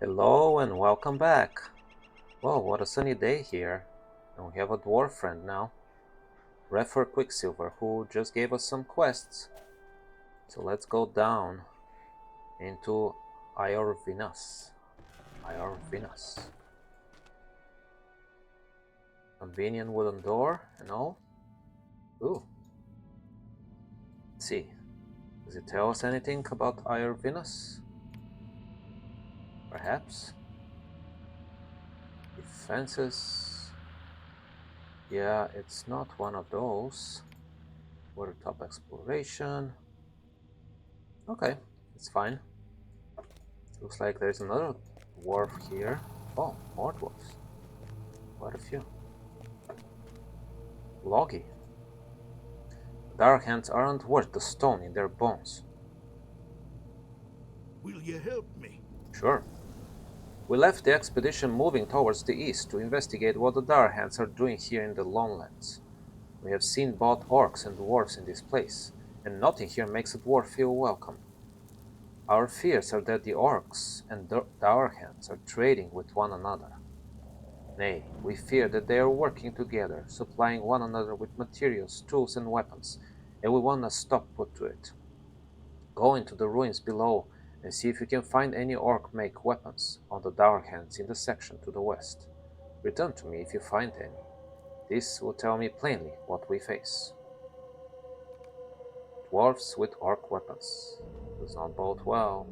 Hello and welcome back. Whoa, what a sunny day here. And we have a dwarf friend now. Refer Quicksilver, who just gave us some quests. So let's go down into Iorvinas. Iorvinas. Convenient wooden door and all. Ooh. Let's see. Does it tell us anything about Iorvinas? Perhaps? Defenses. Yeah, it's not one of those. Water top exploration. Okay, it's fine. Looks like there's another dwarf here. Oh, more dwarfs. Quite a few. Loggy. Dark hands aren't worth the stone in their bones. Will you help me? Sure. We left the expedition moving towards the east to investigate what the Dark Hands are doing here in the Lowlands. We have seen both orcs and dwarves in this place, and nothing here makes a dwarf feel welcome. Our fears are that the orcs and Dark Hands are trading with one another. Nay, we fear that they are working together, supplying one another with materials, tools, and weapons, and we want a stop put to it. Go into the ruins below and see if you can find any orc make weapons on the Dark Hands in the section to the west. Return to me if you find any. This will tell me plainly what we face. Dwarves with orc weapons. Does not bode well.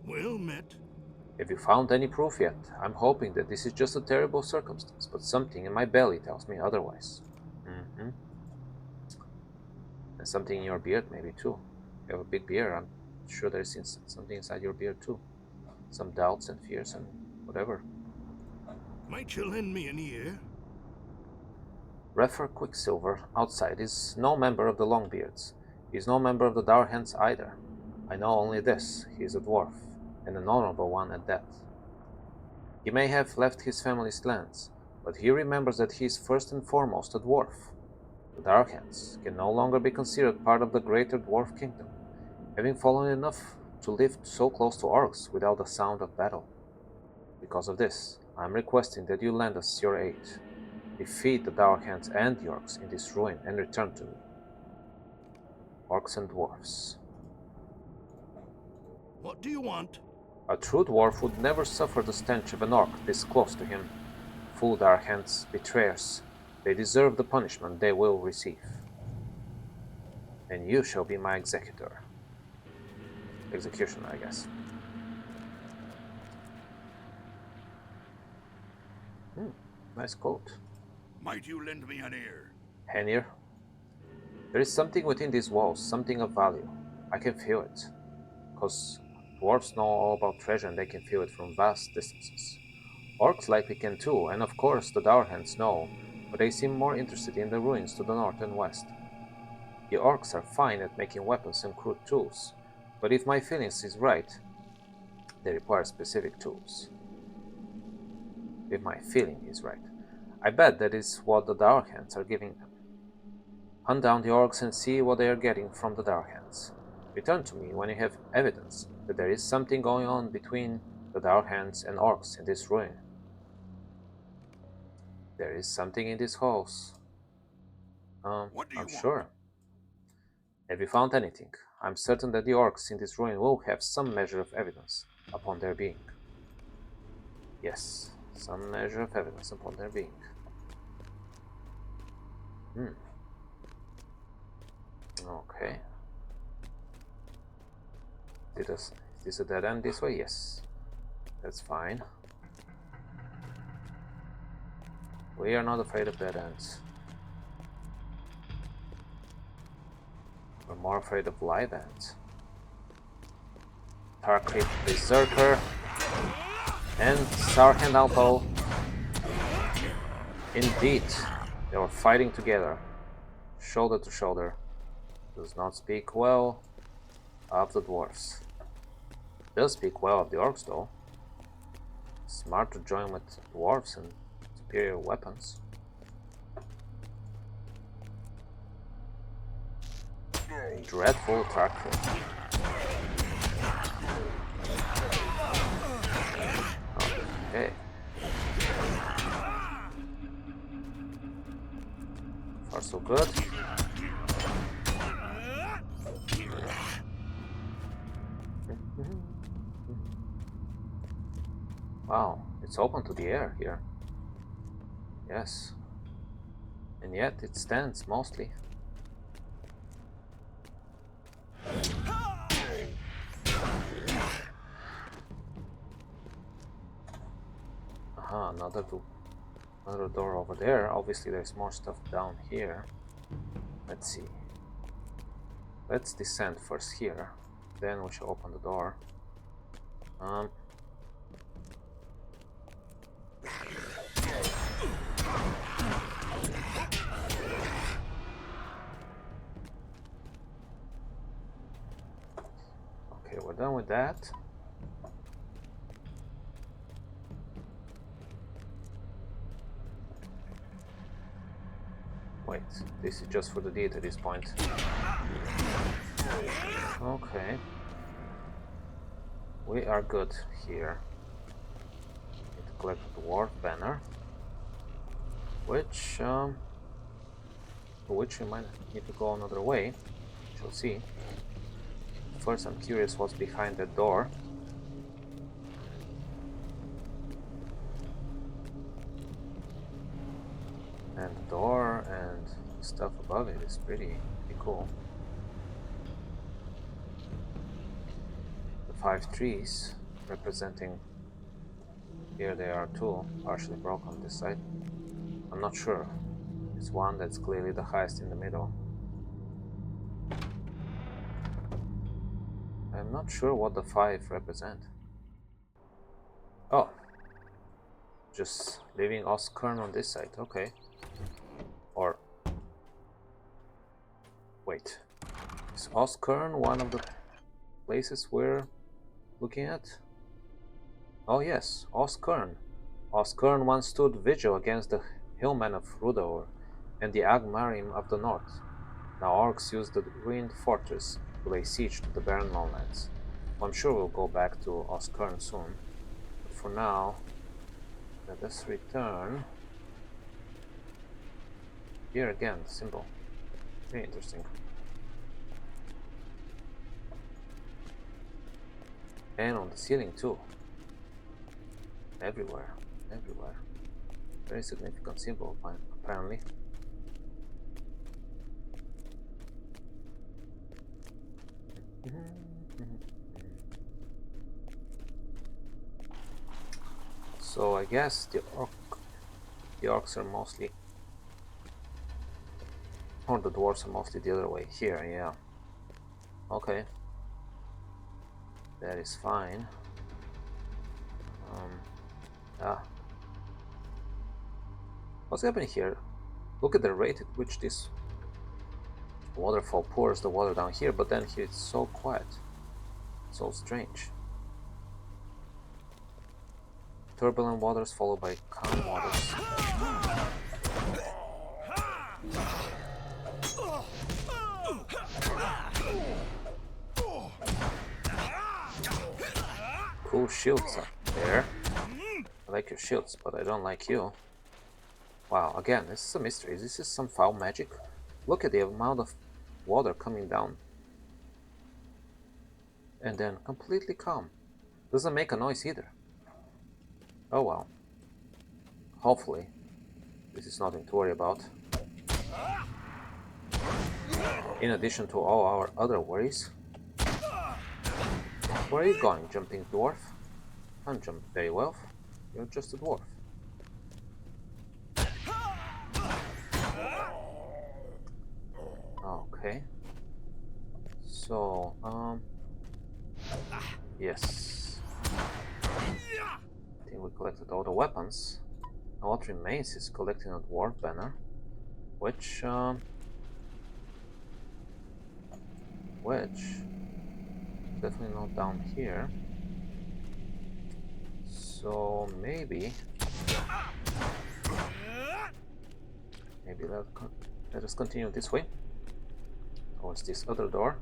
Well met. Have you found any proof yet? I'm hoping that this is just a terrible circumstance, but something in my belly tells me otherwise. Mm-hmm. And something in your beard, maybe too. You have a big beard. I'm sure there's something inside your beard too. Some doubts and fears and whatever. Might you lend me an ear? Refer Quicksilver, outside, is no member of the Longbeards. He is no member of the Dark Hands either. I know only this: he is a dwarf, and an honorable one at that. He may have left his family's lands, but he remembers that he is first and foremost a dwarf. The Dark Hands can no longer be considered part of the greater dwarf kingdom, having fallen enough to live so close to orcs without the sound of battle. Because of this, I am requesting that you lend us your aid. Defeat the Dark Hands and the orcs in this ruin and return to me. Orcs and dwarfs. What do you want? A true dwarf would never suffer the stench of an orc this close to him. Fool Dark Hands, betrayers, they deserve the punishment they will receive. And you shall be my executor. Executioner, I guess. Nice coat. Might you lend me an ear? Henir, there is something within these walls, something of value. I can feel it. Because dwarves know all about treasure and they can feel it from vast distances. Orcs likely can too, and of course the Darhands know, but they seem more interested in the ruins to the north and west. The orcs are fine at making weapons and crude tools, but if my feelings is right, they require specific tools. If my feeling is right. I bet that is what the Darkhands are giving them. Hunt down the orcs and see what they are getting from the Darkhands. Return to me when you have evidence that there is something going on between the Darkhands and orcs in this ruin. There is something in these halls. What do you I'm want? sure. Have you found anything? I'm certain that the orcs in this ruin will have some measure of evidence upon their being. Yes, some measure of evidence upon their being. Okay. Is this a dead end this way? Yes. That's fine. We are not afraid of dead ends. We're more afraid of live ends. Tarkrit Berserker and Sarkhan Alpo. Indeed, they were fighting together, shoulder to shoulder. Does not speak well of the dwarfs. Does speak well of the orcs though. Smart to join with dwarves and superior weapons. Dreadful Tarkrit. good. Wow, it's open to the air here. Yes. And yet it stands mostly. Aha, another door over there. Obviously there's more stuff down here. Let's see. Let's descend first here. Then we shall open the door. Okay, we're done with that. Wait, this is just for the deed at this point. Okay. We are good here. Need to collect the dwarf banner. Which we might need to go another way. Shall see. First I'm curious what's behind that door. And the door and stuff above it is pretty cool. The 5 trees representing, here they are too, partially broken on this side. I'm not sure. It's one that's clearly the highest in the middle. I'm not sure what the 5 represent. Oh, just leaving Oskern on this side, okay. Or wait, is Oskern one of the places we're looking at? Oh yes, Oskern. Oskern once stood vigil against the hillmen of Rudaur and the Agmarim of the north. Now orcs use the ruined fortress to lay siege to the barren lowlands. I'm sure we'll go back to Oskern soon, but for now, let us return. Here again, the symbol. Very interesting. And on the ceiling too. Everywhere, everywhere. Very significant symbol, apparently. So I guess the orcs are mostly, or the dwarves are mostly the other way. Here, yeah. Okay. That is fine. What's happening here? Look at the rate at which this waterfall pours the water down here, but then here it's so quiet. So strange. Turbulent waters followed by calm waters. Cool shields up there. I like your shields, but I don't like you. Wow, again, this is a mystery. This is some foul magic. Look at the amount of water coming down. And then completely calm. Doesn't make a noise either. Oh well. Hopefully, this is nothing to worry about. In addition to all our other worries. Where are you going, jumping dwarf? Can't jump very well. You're just a dwarf. Okay. So, yes. I think we collected all the weapons. Now what remains is collecting a dwarf banner, which definitely not down here. So maybe let us continue this way towards this other door.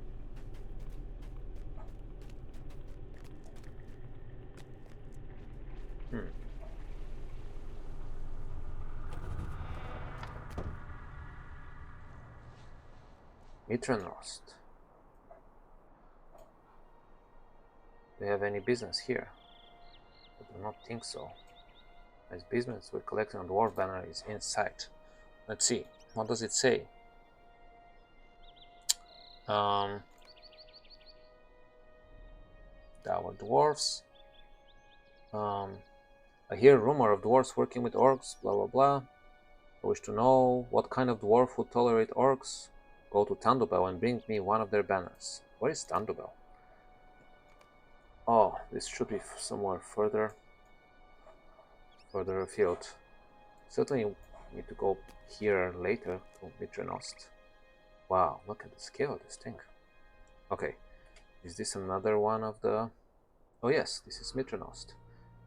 Mitrenrost. Do you have any business here? I do not think so. As business with collecting a dwarf banner is in sight. Let's see. What does it say? Our dwarves. I hear a rumor of dwarves working with orcs, blah blah blah. I wish to know what kind of dwarf would tolerate orcs. Go to Tandubel and bring me one of their banners. Where is Tandubel? Oh, this should be somewhere further afield. Certainly need to go here later to Mitrenost. Wow, look at the scale of this thing. Okay, is this another one of the... Oh yes, this is Mitrenost.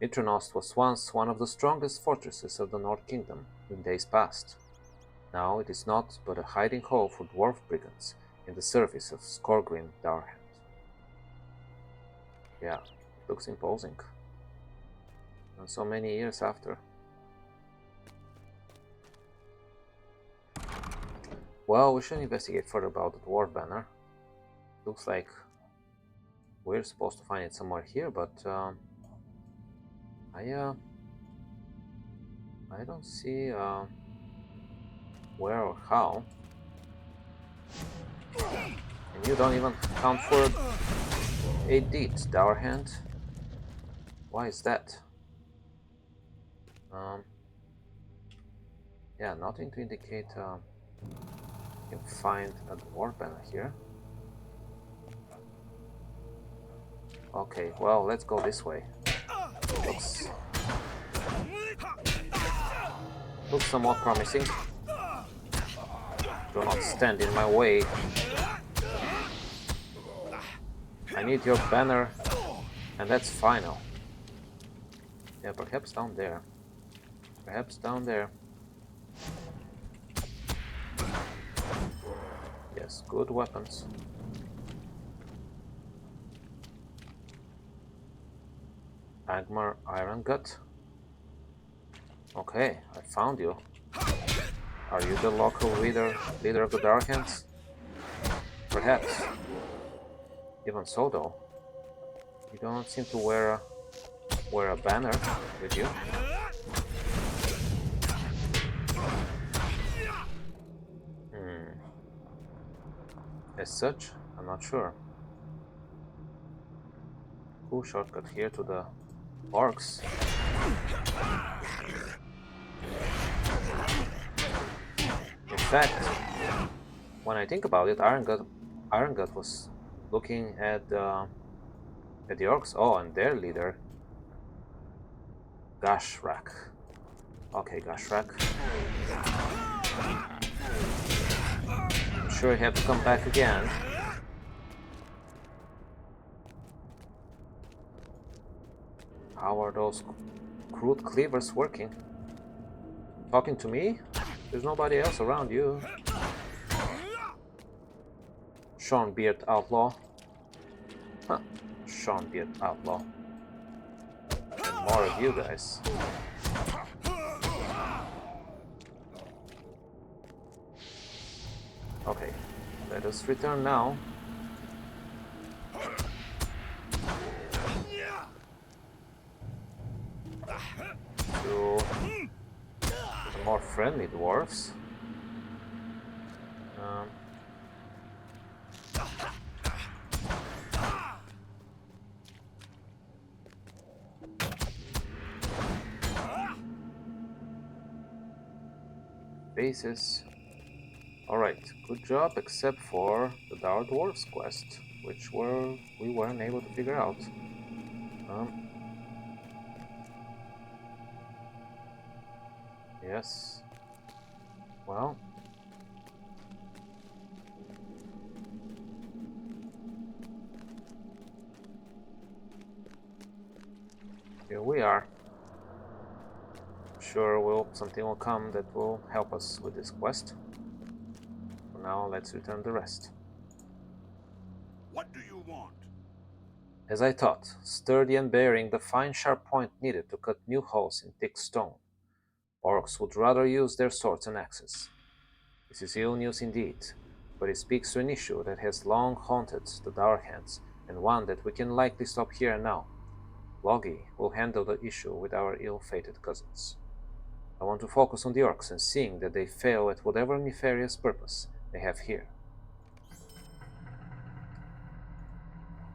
Mitrenost was once one of the strongest fortresses of the North Kingdom in days past. Now it is not but a hiding hole for dwarf brigands in the service of Skorgrim Darhand. Yeah, it looks imposing. And so many years after. Well, we should investigate further about the dwarf banner. Looks like we're supposed to find it somewhere here, but I don't see where or how. And you don't even count for a deed, Dowerhand. Why is that? Yeah, nothing to indicate you can find a dwarf banner here. Okay, well, let's go this way. Looks somewhat promising. Do not stand in my way. I need your banner, and that's final. Yeah, perhaps down there. Perhaps down there. Yes, good weapons. Agmar Iron Gut. Okay, I found you. Are you the local leader of the Darkhands? Perhaps. Even so, though, you don't seem to wear a banner with you. As such, I'm not sure. Cool shortcut here to the orcs. In fact, when I think about it, Iron Gut was looking at the orcs. Oh, and their leader, Gashrak. Okay, Gashrak. I'm sure you have to come back again. How are those crude cleavers working? Talking to me? There's nobody else around you. Seanbeard Outlaw. Huh. Seanbeard Outlaw. And more of you guys. Okay, let us return now. To the more friendly dwarves. Bases. Alright, good job, except for the Dark Dwarfs quest, which we weren't able to figure out. Yes. Well. Here we are. Sure, something will come that will help us with this quest. For now, let's return the rest. What do you want? As I thought, sturdy and bearing the fine sharp point needed to cut new holes in thick stone. Orcs would rather use their swords and axes. This is ill news indeed, but it speaks to an issue that has long haunted the Dark Hands, and one that we can likely stop here and now. Logi will handle the issue with our ill-fated cousins. I want to focus on the orcs and seeing that they fail at whatever nefarious purpose they have here.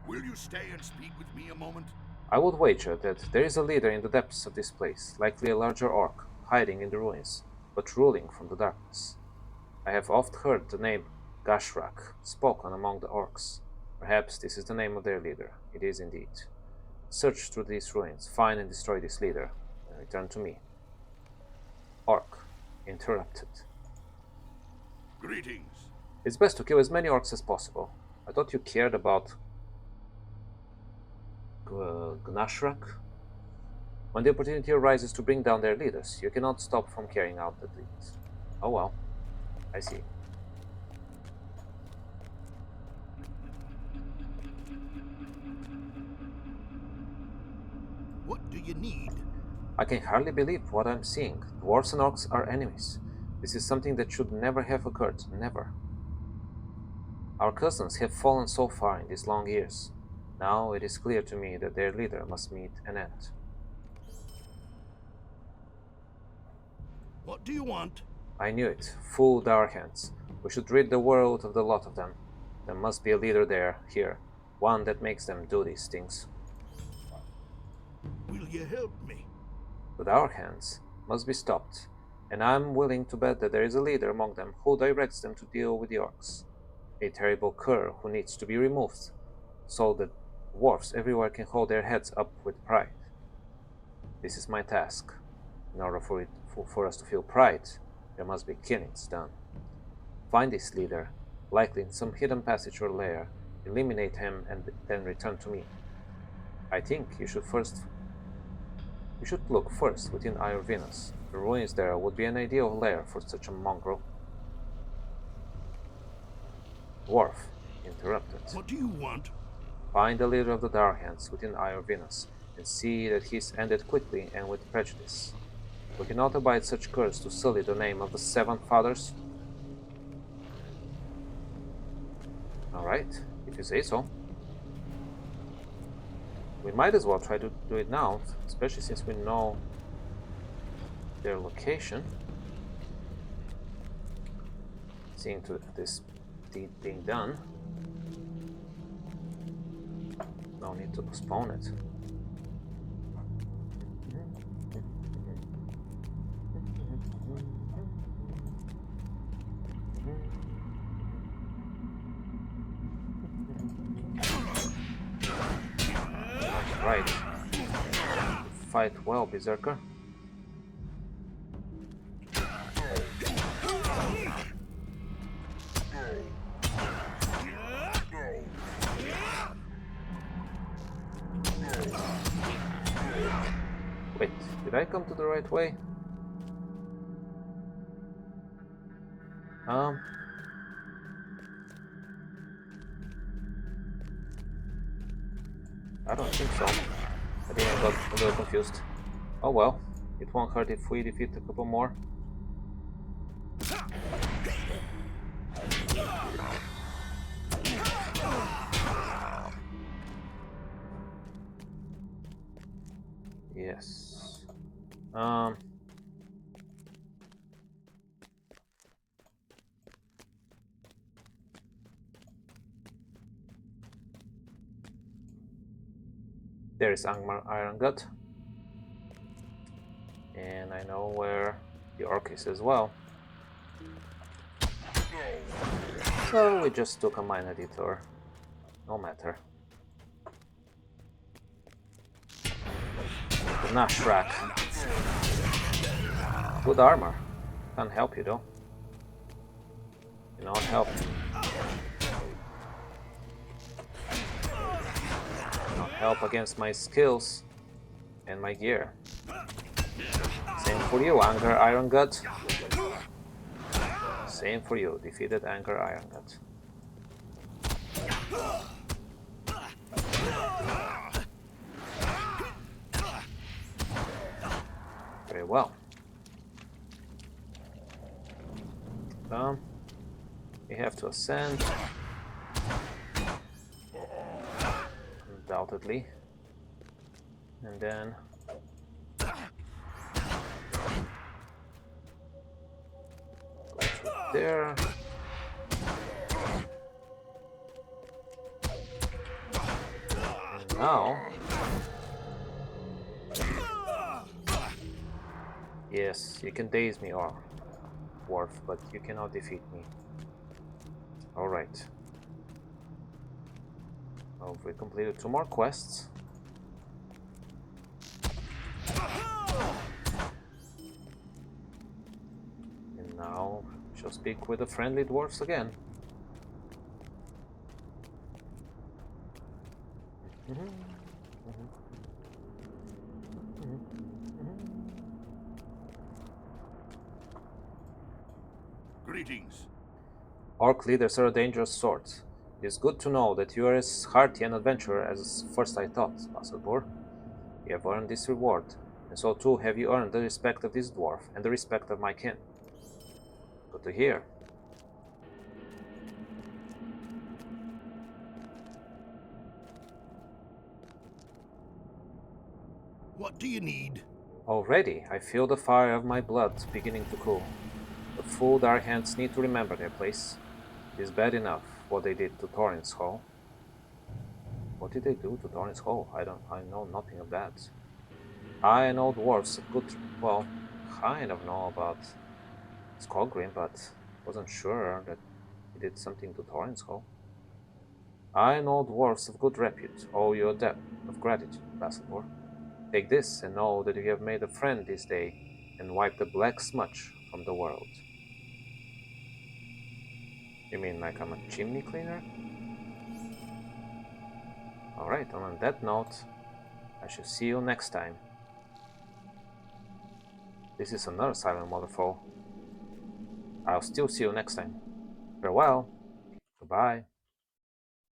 Will you stay and speak with me a moment? I would wager that there is a leader in the depths of this place, likely a larger orc, hiding in the ruins, but ruling from the darkness. I have oft heard the name Gashrak spoken among the orcs. Perhaps this is the name of their leader. It is indeed. Search through these ruins, find and destroy this leader, and return to me. Orc. Interrupted. Greetings. It's best to kill as many orcs as possible. I thought you cared about Gnashrak. When the opportunity arises to bring down their leaders, you cannot stop from carrying out the deeds. Oh well, I see. What do you need? I can hardly believe what I'm seeing. Dwarves and orcs are enemies. This is something that should never have occurred. Never. Our cousins have fallen so far in these long years. Now it is clear to me that their leader must meet an end. What do you want? I knew it. Fool Dark Hands. We should rid the world of the lot of them. There must be a leader here. One that makes them do these things. Will you help me? The Dark Hands must be stopped, and I'm willing to bet that there is a leader among them who directs them to deal with the orcs. A terrible cur who needs to be removed, so that dwarfs everywhere can hold their heads up with pride. This is my task. In order for us to feel pride, there must be killings done. Find this leader, likely in some hidden passage or lair, eliminate him, and then return to me. I think you should look first within Venus. The ruins there would be an ideal lair for such a mongrel. Dwarf interrupted. What do you want? Find the leader of the Dark Hands within Venus, and see that he is ended quickly and with prejudice. We cannot abide such curs to sully the name of the Seven Fathers. Alright, if you say so. We might as well try to do it now, especially since we know their location. Seeing to this deed being done. No need to postpone it. Right. Fight well, Berserker. Wait, did I come to the right way? I don't think so. I think I got a little confused. Oh well, it won't hurt if we defeat a couple more. Yes. There is Angmar Iron Gut. And I know where the orc is as well. So we just took a minor detour. No matter. The Nashrak. Good armor. Can't help you though. Cannot help. Cannot help against my skills and my gear. Same for you, Anger Iron Gut. Same for you, defeated Anger Iron Gut. Very well. We have to ascend, undoubtedly. And then go through there. And now, yes, you can daze me, or dwarf, but you cannot defeat me. Alright. Well, we completed 2 more quests. And now we shall speak with the friendly dwarfs again. Greetings. Orc leaders are a dangerous sort. It is good to know that you are as hearty an adventurer as first I thought, Bassador. You have earned this reward, and so too have you earned the respect of this dwarf and the respect of my kin. Good to hear. What do you need? Already I feel the fire of my blood beginning to cool. The fool dark hands need to remember their place. It is bad enough what they did to Thorin's Hall. What did they do to Thorin's Hall? I know nothing of that. I know dwarves of good well, kind of know about Skogrim, but wasn't sure that he did something to Thorin's Hall. I know dwarves of good repute owe you a debt of gratitude, Bassador. Take this and know that you have made a friend this day and wiped the black smudge from the world. You mean like I'm a chimney cleaner? Alright, and on that note, I shall see you next time. This is another silent waterfall. I'll still see you next time. Farewell. Goodbye.